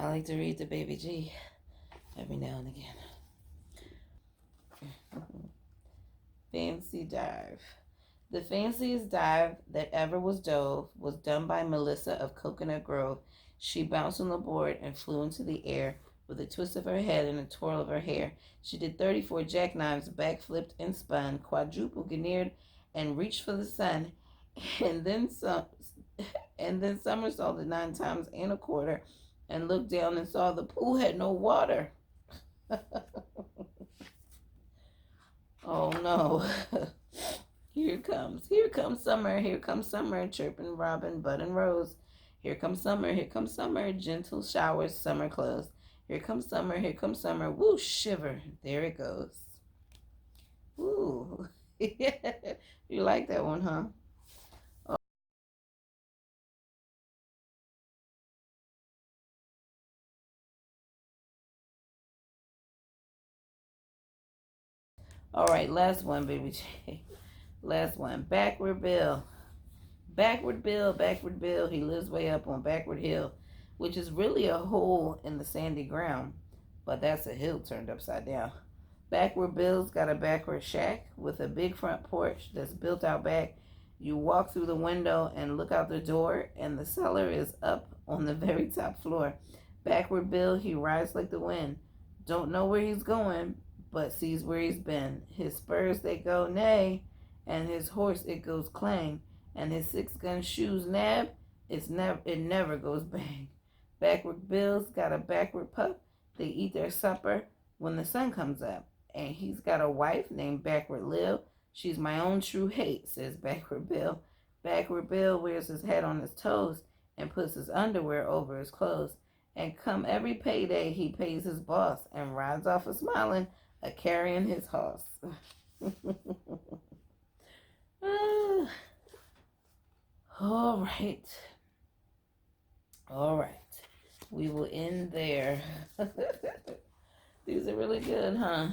I like to read to Baby G every now and again. Fancy dive. The fanciest dive that ever was dove was done by Melissa of Coconut Grove. She bounced on the board and flew into the air with a twist of her head and a twirl of her hair. She did 34 jackknives, backflipped and spun, quadruple guineared and reached for the sun, and then some, and then somersaulted 9 times and a quarter, and looked down and saw the pool had no water. Oh no. Here comes summer, chirping robin, bud and rose. Here comes summer, gentle showers, summer clothes. Here comes summer, whoosh, shiver, there it goes. Ooh. You like that one, huh? All right, last one, baby J. Last one. Backward Bill. Backward Bill. He lives way up on Backward Hill, which is really a hole in the sandy ground, but that's a hill turned upside down. Backward Bill's got a backward shack with a big front porch that's built out back. You walk through the window and look out the door, and the cellar is up on the very top floor. Backward Bill, he rides like the wind. Don't know where he's going, but sees where he's been. His spurs, they go neigh, and his horse, it goes clang, and his 6-gun shoes nab, it never goes bang. Backward Bill's got a backward pup. They eat their supper when the sun comes up. And he's got a wife named Backward Lil. She's my own true hate, says Backward Bill. Backward Bill wears his hat on his toes and puts his underwear over his clothes. And come every payday, he pays his boss and rides off a smiling, a carrying his horse. All right. All right. We will end there. These are really good, huh?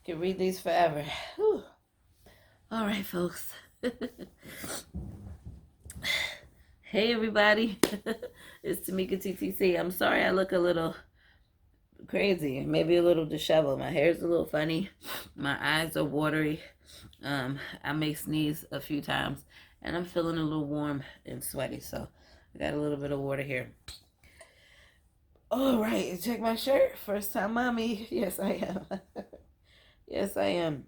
Can read these forever. Whew. All right, folks. Hey, everybody. It's Tamikia TTC. I'm sorry I look a little crazy, maybe a little disheveled. My hair's a little funny. My eyes are watery. I may sneeze a few times, and I'm feeling a little warm and sweaty, so I got a little bit of water here. All right, check my shirt. First time mommy. Yes, I am. Yes, I am.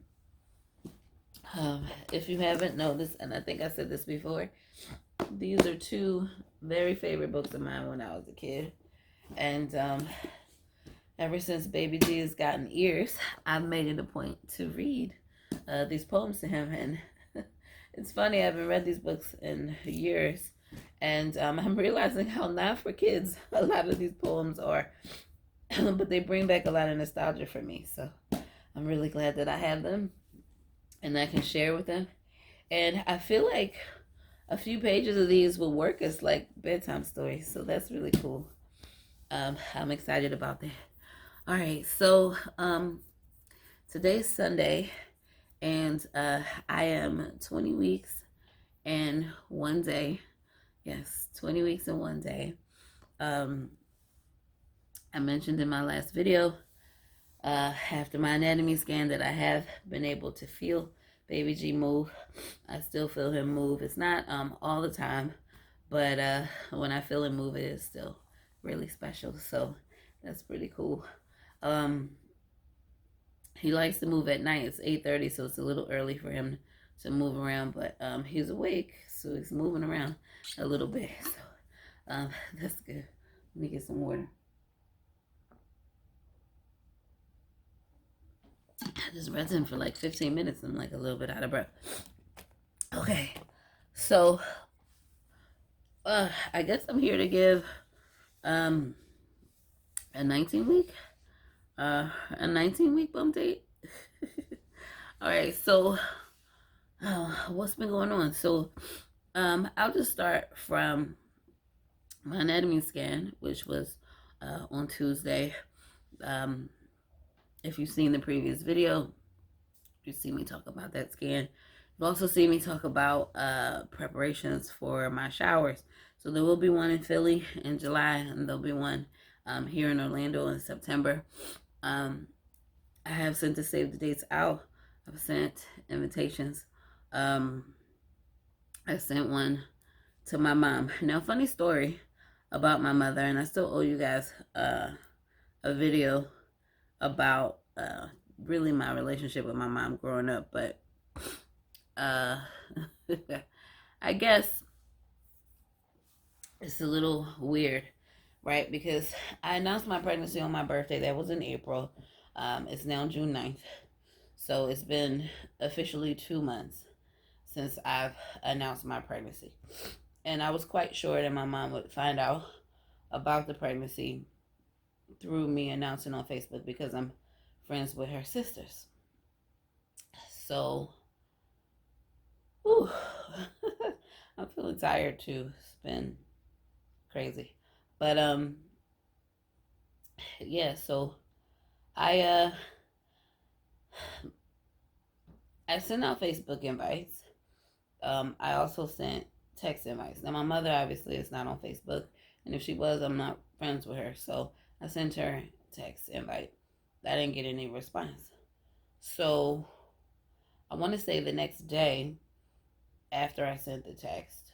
If you haven't noticed, and I think I said this before, these are 2 very favorite books of mine when I was a kid. And ever since Baby G has gotten ears, I've made it a point to read these poems to him. And it's funny, I haven't read these books in years. And I'm realizing how not for kids a lot of these poems are. But they bring back a lot of nostalgia for me. So I'm really glad that I have them and I can share with them. And I feel like a few pages of these will work as like bedtime stories. So that's really cool. I'm excited about that. All right. So today's Sunday, and I am 20 weeks and 1 day. Yes, 20 weeks and 1 day. I mentioned in my last video, after my anatomy scan, that I have been able to feel Baby G move. I still feel him move. It's not all the time, but when I feel him move, it is still really special. So that's pretty cool. He likes to move at night. It's 8:30, so it's a little early for him to move around, but he's awake, so he's moving around a little bit. So that's good. Let me get some water. I just read him for like 15 minutes. I'm like a little bit out of breath. Okay, so I guess I'm here to give a 19-week bump date. All right, so what's been going on? So I'll just start from my anatomy scan, which was on Tuesday. If you've seen the previous video, you see me talk about that scan. You've also seen me talk about preparations for my showers. So there will be one in Philly in July, and there'll be one here in Orlando in September. Um, I have sent the save the dates out. I've sent invitations. Um, I sent one to my mom. Now, funny story about my mother, and I still owe you guys a video about really my relationship with my mom growing up, but uh, I guess it's a little weird, right? Because I announced my pregnancy on my birthday. That was in April. It's now June 9th. So it's been officially 2 months since I've announced my pregnancy. And I was quite sure that my mom would find out about the pregnancy through me announcing on Facebook because I'm friends with her sisters. So, whew, I'm feeling tired too. It's been crazy. But yeah, so I uh I sent out Facebook invites. I also sent text invites. Now my mother obviously is not on Facebook, and if she was, I'm not friends with her. So I sent her a text invite. I didn't get any response. So I want to say the next day after I sent the text,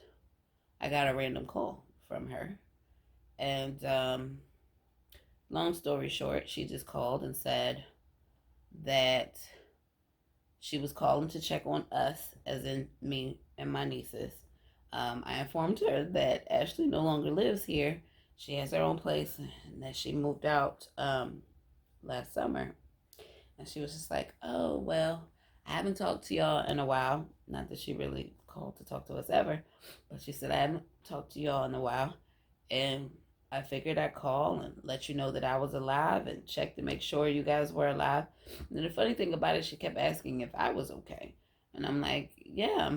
I got a random call from her. And long story short, she just called and said that she was calling to check on us, as in me and my nieces. I informed her that Ashley no longer lives here. She has her own place and that she moved out last summer. And she was just like, oh, well, I haven't talked to y'all in a while. Not that she really called to talk to us ever, but she said, I haven't talked to y'all in a while. And I figured I'd call and let you know that I was alive and check to make sure you guys were alive. And the funny thing about it, she kept asking if I was okay. And I'm like, yeah,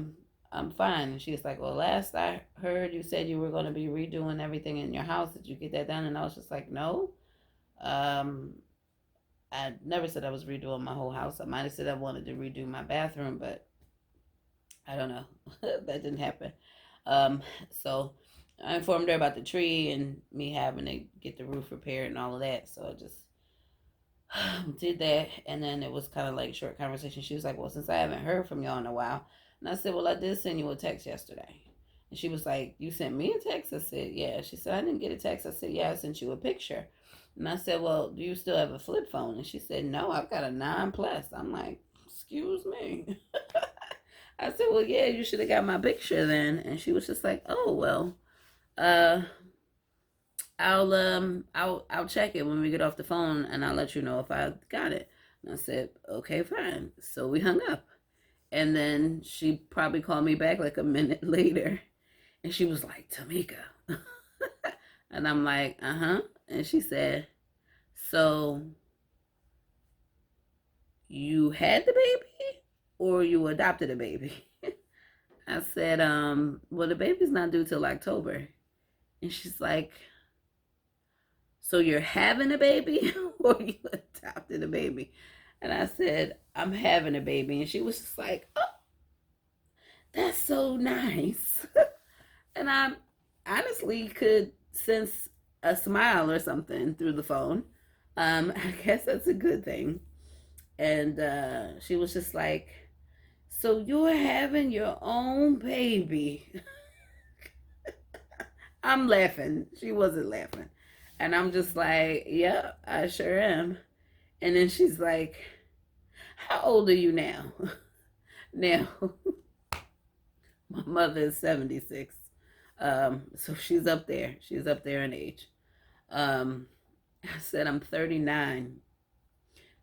I'm fine. And she was like, well, last I heard you said you were going to be redoing everything in your house. Did you get that done? And I was just like, no. I never said I was redoing my whole house. I might have said I wanted to redo my bathroom, but I don't know. That didn't happen. So I informed her about the tree and me having to get the roof repaired and all of that. So I just did that. And then it was kind of like a short conversation. She was like, well, since I haven't heard from y'all in a while. And I said, well, I did send you a text yesterday. And she was like, you sent me a text? I said, yeah. She said, I didn't get a text. I said, yeah, I sent you a picture. And I said, well, do you still have a flip phone? And she said, no, I've got a 9 Plus. I'm like, excuse me. I said, well, yeah, you should have got my picture then. And she was just like, oh, well, uh, I'll check it when we get off the phone and I'll let you know if I got it. And I said, okay, fine. So we hung up. And then she probably called me back like a minute later. And she was like, Tamika. And I'm like, uh-huh. And she said, so you had the baby or you adopted a baby? I said, well, the baby's not due till October. And she's like, so you're having a baby or you adopted a baby? And I said, I'm having a baby. And she was just like, oh, that's so nice. And I honestly could sense a smile or something through the phone. I guess that's a good thing. And she was just like, so you're having your own baby. I'm laughing. She wasn't laughing. And I'm just like, yeah, I sure am. And then she's like, how old are you now? Now, my mother is 76. So she's up there. She's up there in age. I said, I'm 39.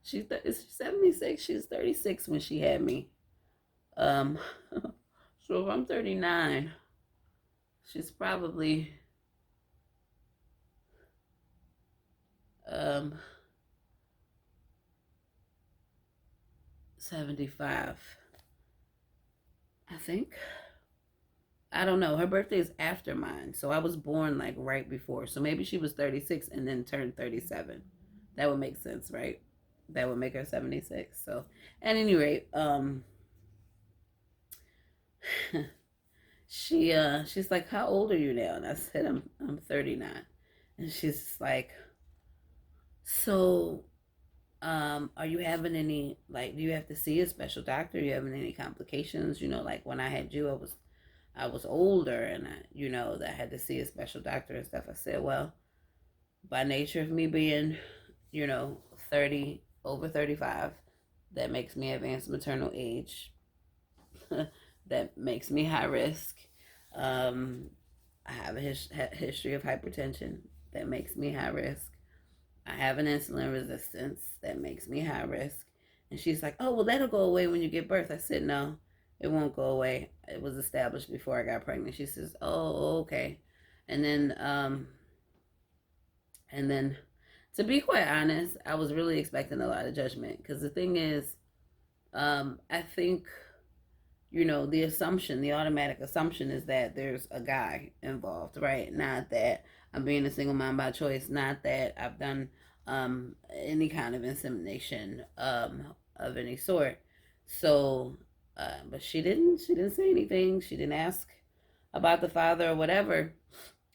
She's 76. She's 36 when she had me. Um, so if I'm 39, she's probably 75, I think. I don't know. Her birthday is after mine. So I was born like right before. So maybe she was 36 and then turned 37. That would make sense, right? That would make her 76. So at any rate, she's like, how old are you now? And I said, I'm 39. And she's like, So, are you having any, like, do you have to see a special doctor? Are you having any complications? Like when I had you, I was older, and that I had to see a special doctor and stuff. I said, well, by nature of me being, you know, 30, over 35, that makes me advanced maternal age. That makes me high risk. Um, I have a history of hypertension that makes me high risk. I have an insulin resistance that makes me high risk. And she's like, oh, well, that'll go away when you give birth. I said, no, it won't go away. It was established before I got pregnant. She says, oh, okay. And then, um, and then, to be quite honest, I was really expecting a lot of judgment because the thing is, I think the automatic assumption is that there's a guy involved, right? Not that I'm being a single mom by choice, not that I've done any kind of insemination of any sort. So, but she didn't say anything. She didn't ask about the father or whatever.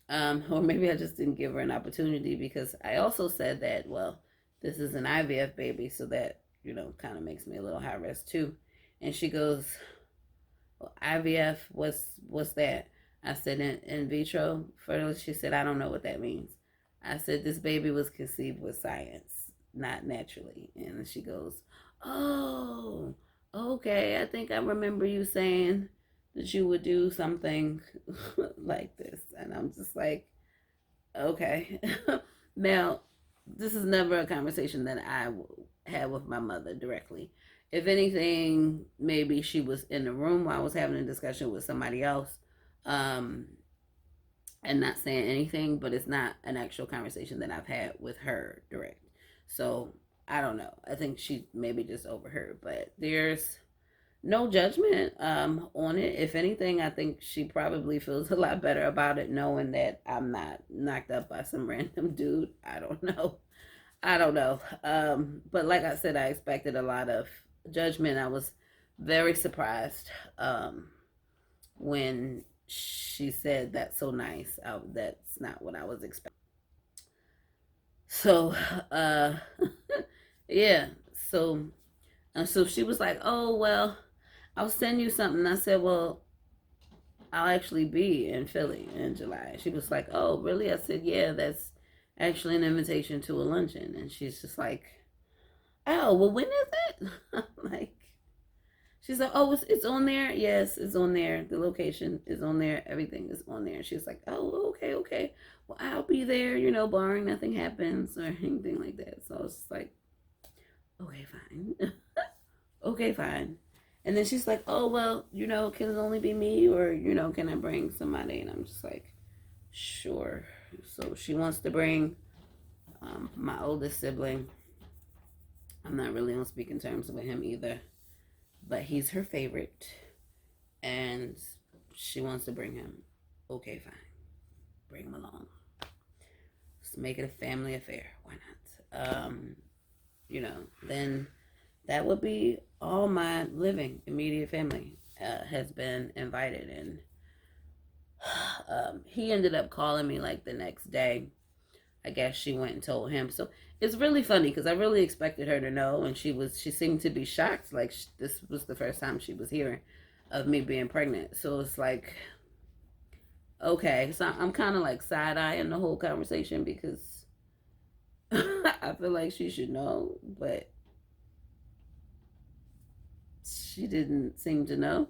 Or maybe I just didn't give her an opportunity because I also said that, well, this is an IVF baby, so that, kind of makes me a little high risk too. And she goes, IVF, what's that? I said, in vitro fertility. She said, I don't know what that means. I said, this baby was conceived with science, not naturally. And she goes, oh, okay. I think I remember you saying that you would do something like this. And I'm just like, okay. Now, this is never a conversation that I had with my mother directly. If anything, maybe she was in the room while I was having a discussion with somebody else, um, and not saying anything, but it's not an actual conversation that I've had with her direct. So I don't know. I think she maybe just overheard, but there's no judgment on it. If anything, I think she probably feels a lot better about it knowing that I'm not knocked up by some random dude. I don't know. I don't know. But like I said, I expected a lot of judgment. I was very surprised when she said that's so nice. That's not what I was expecting. So, uh, yeah. So she was like, "Oh well, I'll send you something." I said, "Well, I'll actually be in Philly in July." She was like, "Oh really?" I said, "Yeah, that's actually an invitation to a luncheon." And she's just like, oh, well, when is it? I'm like, she's like, oh, it's on there. Yes, it's on there. The location is on there. Everything is on there. She's like, oh, okay, okay. Well, I'll be there, barring nothing happens or anything like that. So I was just like, okay, fine. Okay, fine. And then she's like, oh, well, can it only be me or, can I bring somebody? And I'm just like, sure. So she wants to bring my oldest sibling. I'm not really on speaking terms with him either, but he's her favorite, and she wants to bring him. Okay, fine, bring him along. Let's make it a family affair. Why not? Then that would be all my living immediate family has been invited, and he ended up calling me like the next day. I guess she went and told him. So it's really funny because I really expected her to know, and she seemed to be shocked. Like this was the first time she was hearing of me being pregnant. So it's like, okay, so I'm kind of like side eyeing the whole conversation because I feel like she should know, but she didn't seem to know.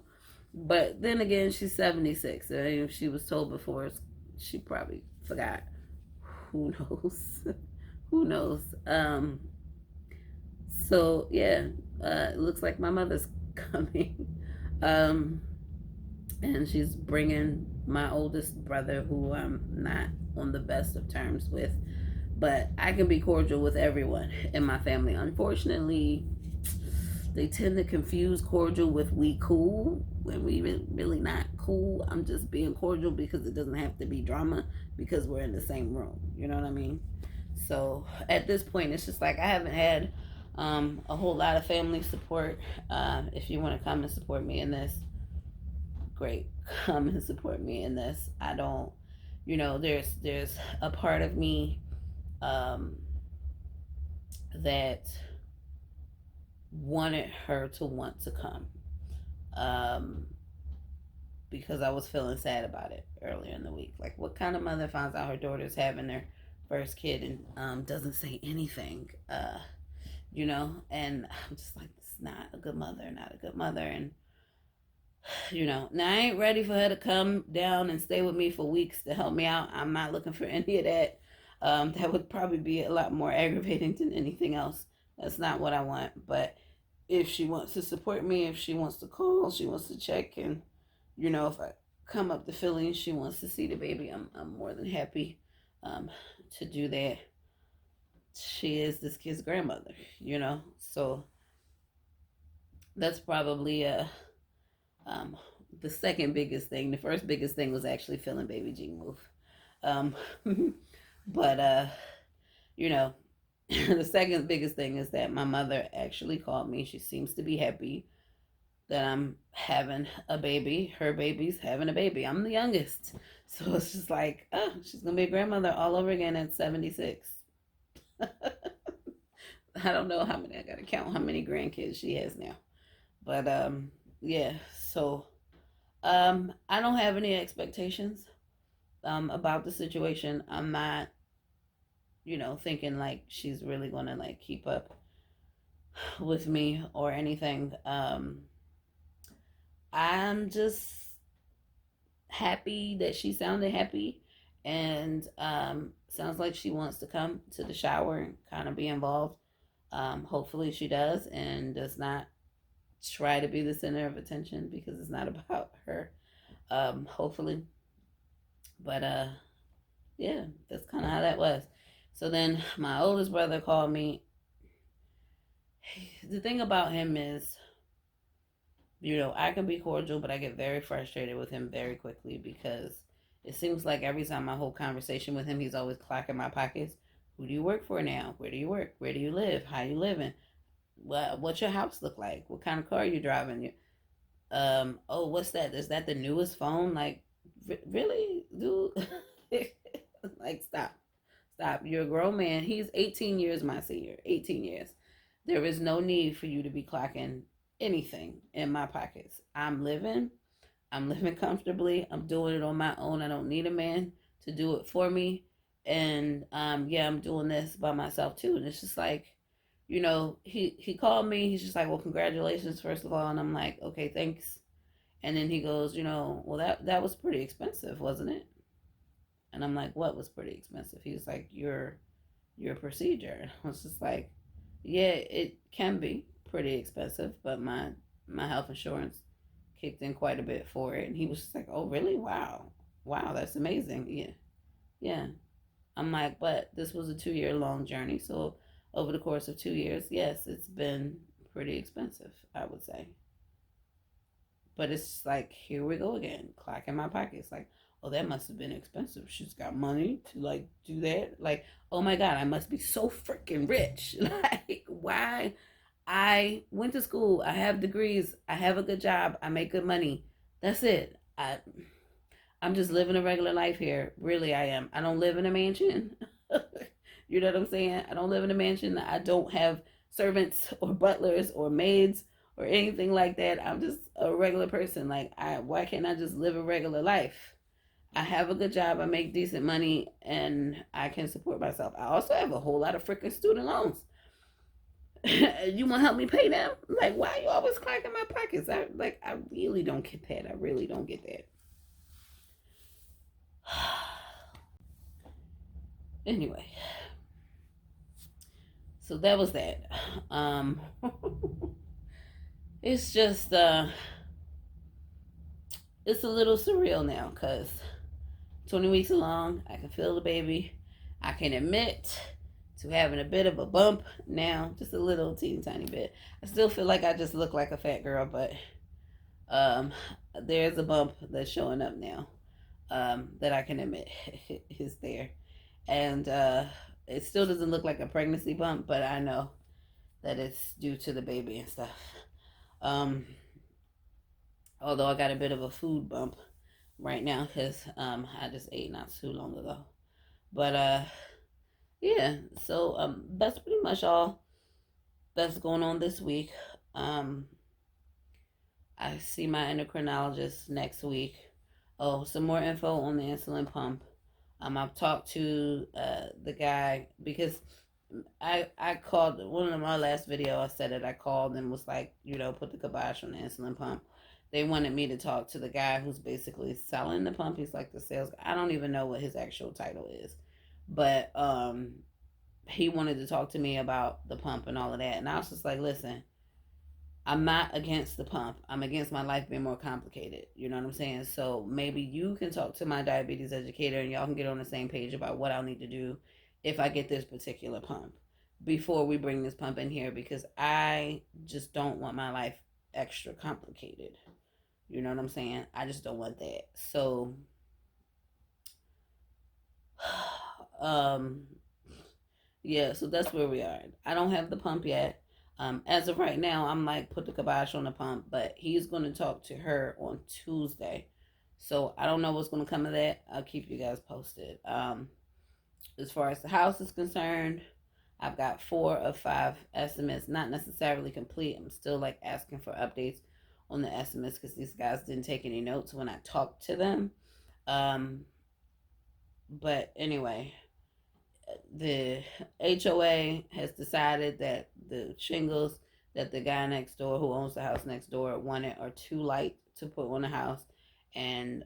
But then again, she's 76. And if she was told before, she probably forgot. Who knows? Who knows? So yeah, it looks like my mother's coming, um, and she's bringing my oldest brother, who I'm not on the best of terms with, but I can be cordial with everyone in my family. Unfortunately, they tend to confuse cordial with we cool when we really not cool. I'm just being cordial because it doesn't have to be drama because we're in the same room. You know what I mean? So at this point, it's just like I haven't had a whole lot of family support. If you want to come and support me in this, great. Come and support me in this. I don't, there's a part of me um, that wanted her to want to come. Um, because I was feeling sad about it earlier in the week. Like, what kind of mother finds out her daughter's having their first kid and doesn't say anything? And I'm just like, this is not a good mother, not a good mother. And now I ain't ready for her to come down and stay with me for weeks to help me out. I'm not looking for any of that. That would probably be a lot more aggravating than anything else. That's not what I want. But if she wants to support me, if she wants to call, she wants to check, and if I come up to Philly and she wants to see the baby, I'm more than happy to do that. She is this kid's grandmother. So that's probably um, the second biggest thing. The first biggest thing was actually feeling baby G move. Um, but, the second biggest thing is that my mother actually called me. She seems to be happy that I'm having a baby. Her baby's having a baby. I'm the youngest. So it's just like, oh, she's going to be a grandmother all over again at 76. I don't know I got to count how many grandkids she has now. But, yeah, so I don't have any expectations about the situation. I'm not, thinking like she's really gonna like keep up with me or anything. I'm just happy that she sounded happy and sounds like she wants to come to the shower and kind of be involved. Hopefully she does and does not try to be the center of attention because it's not about her. Hopefully. But yeah, that's kind of how that was. So then my oldest brother called me. The thing about him is, I can be cordial, but I get very frustrated with him very quickly because it seems like every time I hold conversation with him, he's always clocking my pockets. Who do you work for now? Where do you work? Where do you live? How you living? What's your house look like? What kind of car are you driving? Oh, what's that? Is that the newest phone? Like, really, dude? Like, stop. You're a grown man. He's 18 years my senior. 18 years. There is no need for you to be clocking anything in my pockets. I'm living comfortably. I'm doing it on my own. I don't need a man to do it for me. And yeah, I'm doing this by myself too. And it's just like, he called me. He's just like, well, congratulations, first of all. And I'm like, okay, thanks. And then he goes, well, that was pretty expensive, wasn't it? And I'm like, what was pretty expensive? He was like, your procedure. And I was just like, yeah, it can be pretty expensive, but my health insurance kicked in quite a bit for it. And he was just like, oh, really? Wow, that's amazing. Yeah. I'm like, but this was a 2-year long journey. So over the course of 2 years, yes, it's been pretty expensive, I would say. But it's like, here we go again, clock in my pockets. Like, oh, that must have been expensive. She's got money to like do that. Like, oh my God, I must be so freaking rich. Like, why? I went to school. I have degrees. I have a good job. I make good money. That's it. I'm just living a regular life here. Really, I am. I don't live in a mansion. You know what I'm saying? I don't live in a mansion. I don't have servants or butlers or maids or anything like that. I'm just a regular person. Like, why can't I just live a regular life? I have a good job. I make decent money, and I can support myself. I also have a whole lot of freaking student loans. You want to help me pay them? Like, why are you always cracking my pockets? I really don't get that. I really don't get that. Anyway, so that was that. Um, it's just it's a little surreal now because 20 weeks along, I can feel the baby. I can admit to having a bit of a bump now, just a little teeny tiny bit. I still feel like I just look like a fat girl, but um, there's a bump that's showing up now that I can admit is there. And it still doesn't look like a pregnancy bump, but I know that it's due to the baby and stuff. Um, Although I got a bit of a food bump right now because I just ate not too long ago. But yeah, yeah, so that's pretty much all that's going on this week. Um, I see my endocrinologist next week. Oh, some more info on the insulin pump. I've talked to the guy because I called one of my last video. I said that I called and was like, put the kibosh on the insulin pump. They wanted me to talk to the guy who's basically selling the pump. He's like the sales guy. I don't even know what his actual title is, but he wanted to talk to me about the pump and all of that. And I was just like, listen, I'm not against the pump. I'm against my life being more complicated. You know what I'm saying? So maybe you can talk to my diabetes educator and y'all can get on the same page about what I'll need to do if I get this particular pump before we bring this pump in here, because I just don't want my life extra complicated. You know what I'm saying? I just don't want that. So um yeah, so that's where we are. I don't have the pump yet. As of right now, I'm like, put the kibosh on the pump, but he's going to talk to her on Tuesday. So I don't know what's going to come of that. I'll keep you guys posted. As far as the house is concerned, I've got 4 of 5 estimates, not necessarily complete. I'm still like asking for updates on the estimates because these guys didn't take any notes when I talked to them. But anyway, the HOA has decided that the shingles that the guy next door who owns the house next door wanted are too light to put on the house, and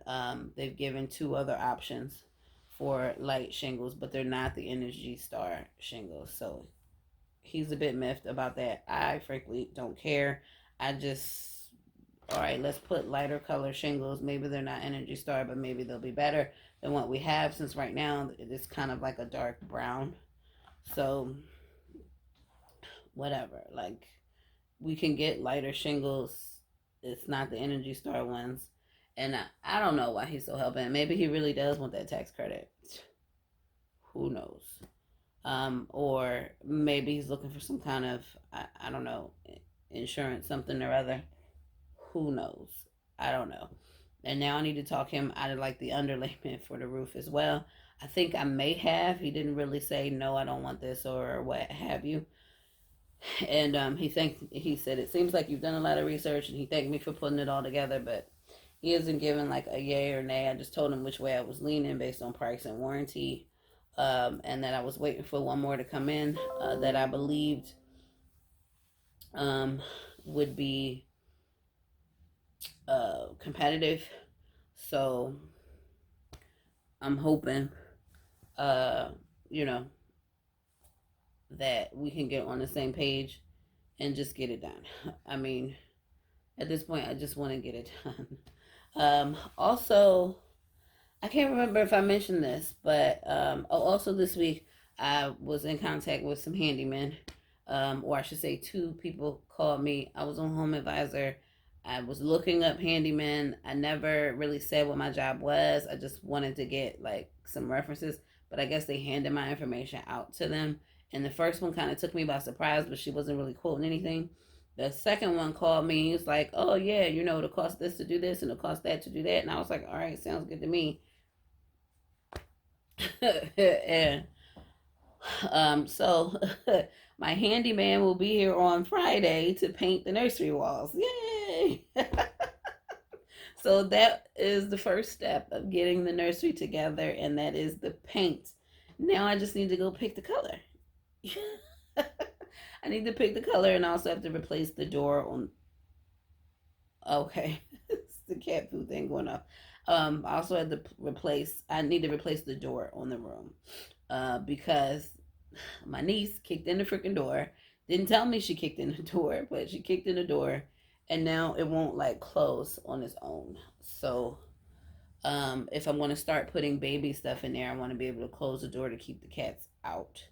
they've given 2 other options for light shingles, but they're not the Energy Star shingles. So he's a bit miffed about that. I frankly don't care. I just, all right, let's put lighter color shingles. Maybe they're not Energy Star, but maybe they'll be better than what we have, since right now it's kind of like a dark brown. So whatever, like, we can get lighter shingles. It's not the Energy Star ones. And I don't know why he's so hell-bent. Maybe he really does want that tax credit. Who knows? Or maybe he's looking for some kind of, I don't know, insurance, something or other. Who knows? I don't know. And now I need to talk him out of like the underlayment for the roof as well. I think I may have. He didn't really say no, I don't want this or what have you. And he said it seems like you've done a lot of research, and he thanked me for putting it all together, but he hasn't given like a yay or nay. I just told him which way I was leaning based on price and warranty, and that I was waiting for one more to come in that I believed would be competitive. So I'm hoping, uh, you know, that we can get on the same page and just get it done. I mean, at this point, I just want to get it done. Also, I can't remember if I mentioned this, but also this week I was in contact with some handymen, or I should say 2 people called me. I was on Home Advisor. I was looking up handyman. I never really said what my job was. I just wanted to get like some references, but I guess they handed my information out to them. And the first one kind of took me by surprise, but she wasn't really quoting anything. The second one called me. He was like, "Oh yeah, it'll cost this to do this, and it'll cost that to do that." And I was like, "All right, sounds good to me." And so my handyman will be here on Friday to paint the nursery walls. Yay! So that is the first step of getting the nursery together, and that is the paint. Now I just need to go pick the color. I need to pick the color, and I also have to replace the door on. Okay, it's the cat food thing going off. I also had to replace. I need to replace the door on the room, because my niece kicked in the freaking door. Didn't tell me she kicked in the door, but she kicked in the door, and now it won't like close on its own. So, if I'm going to start putting baby stuff in there, I want to be able to close the door to keep the cats out.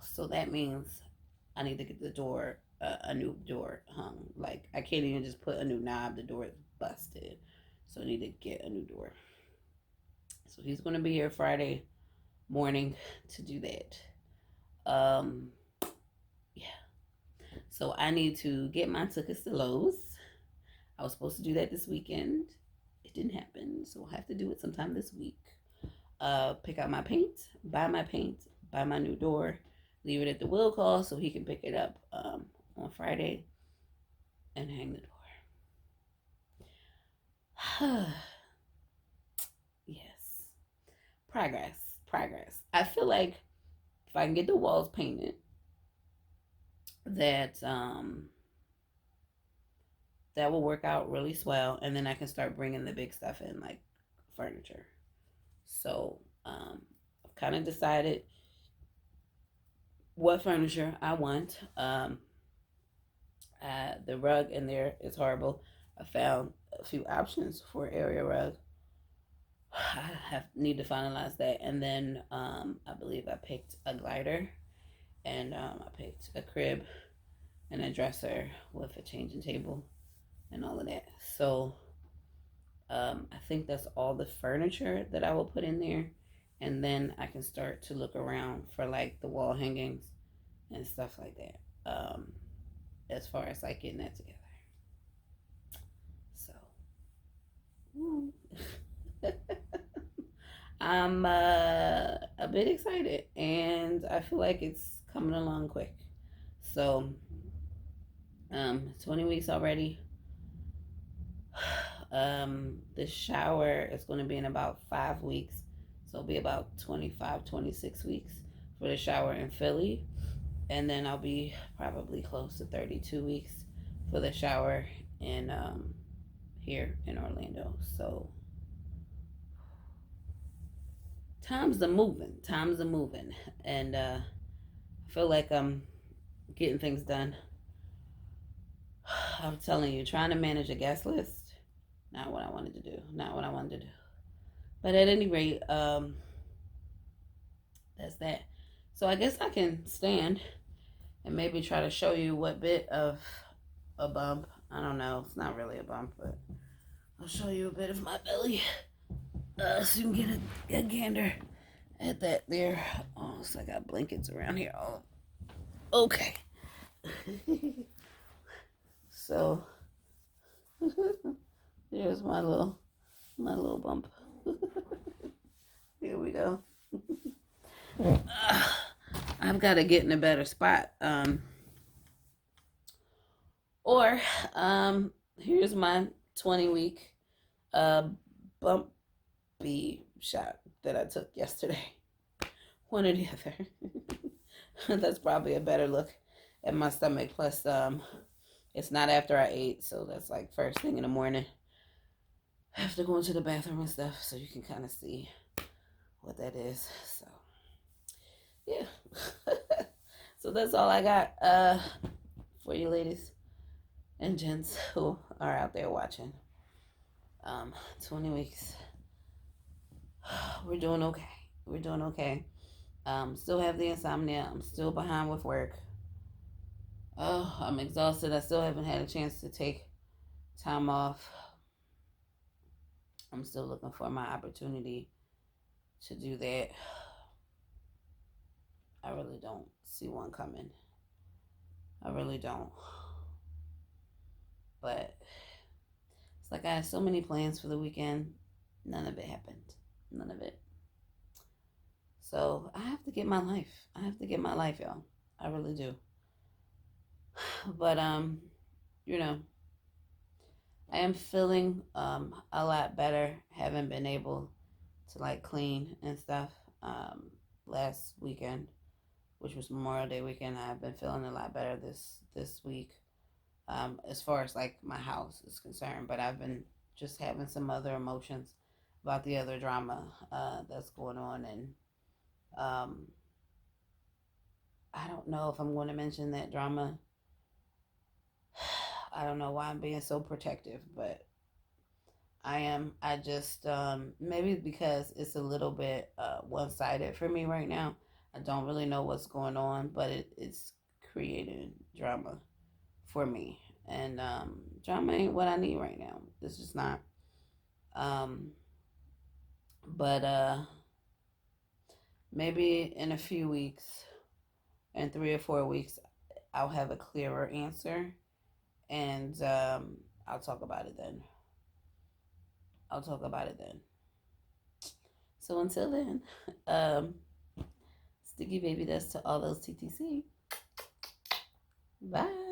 So that means I need to get the door, a new door hung. Like, I can't even just put a new knob. The door is busted. So I need to get a new door. So he's going to be here Friday morning to do that. Yeah. So I need to get my tickets to Lowe's. I was supposed to do that this weekend. It didn't happen, so I'll have to do it sometime this week. pick out my paint, buy my paint, buy my new door, leave it at the will call so he can pick it up on Friday and hang the door. Yes. Progress. Progress. I feel like if I can get the walls painted, that that will work out really swell, and then I can start bringing the big stuff in, like furniture. So I've kind of decided what furniture I want. The rug in there is horrible. I found a few options for area rug. I need to finalize that, and then I believe I picked a glider, and I picked a crib and a dresser with a changing table and all of that. So I think that's all the furniture that I will put in there, and then I can start to look around for like the wall hangings and stuff like that. As far as like getting that together. So, I'm a bit excited, and I feel like it's coming along quick. So, 20 weeks already. The shower is going to be in about 5 weeks, so it'll be about 25, 26 weeks for the shower in Philly, and then I'll be probably close to 32 weeks for the shower in here in Orlando. So times are moving, and I feel like I'm getting things done. I'm telling you, trying to manage a guest list, not what I wanted to do, but at any rate, that's that. So I guess I can stand and maybe try to show you what bit of a bump. I don't know, it's not really a bump, but I'll show you a bit of my belly, so you can get a gander at that there. Oh, so I got blankets around here. Oh, okay. So there's my little bump. Here we go. I've got to get in a better spot. Or here's my 20-week bumpy shot that I took yesterday. One or the other. That's probably a better look at my stomach. Plus, it's not after I ate, so that's like first thing in the morning. I have to go into the bathroom and stuff, so you can kind of see what that is. So, yeah. So that's all I got for you ladies and gents who are out there watching. 20 weeks. We're doing okay. Still have the insomnia. I'm still behind with work. Oh, I'm exhausted. I still haven't had a chance to take time off. I'm still looking for my opportunity to do that. I really don't see one coming. I really don't. But it's like I had so many plans for the weekend. None of it happened. None of it. So I have to get my life. Y'all. I really do. But you know, I am feeling a lot better. Haven't been able to like clean and stuff. Last weekend, which was Memorial Day weekend, I've been feeling a lot better this week. As far as like my house is concerned, but I've been just having some other emotions about the other drama that's going on, and I don't know if I'm going to mention that drama. I don't know why I'm being so protective, but I am. I just maybe because it's a little bit one-sided for me right now. I don't really know what's going on, but it's creating drama for me, and drama ain't what I need right now. It's just not. Um, but maybe in a few weeks, in 3 or 4 weeks, I'll have a clearer answer, and I'll talk about it then. So until then, um, Sticky Baby, that's to all those TTC. Bye.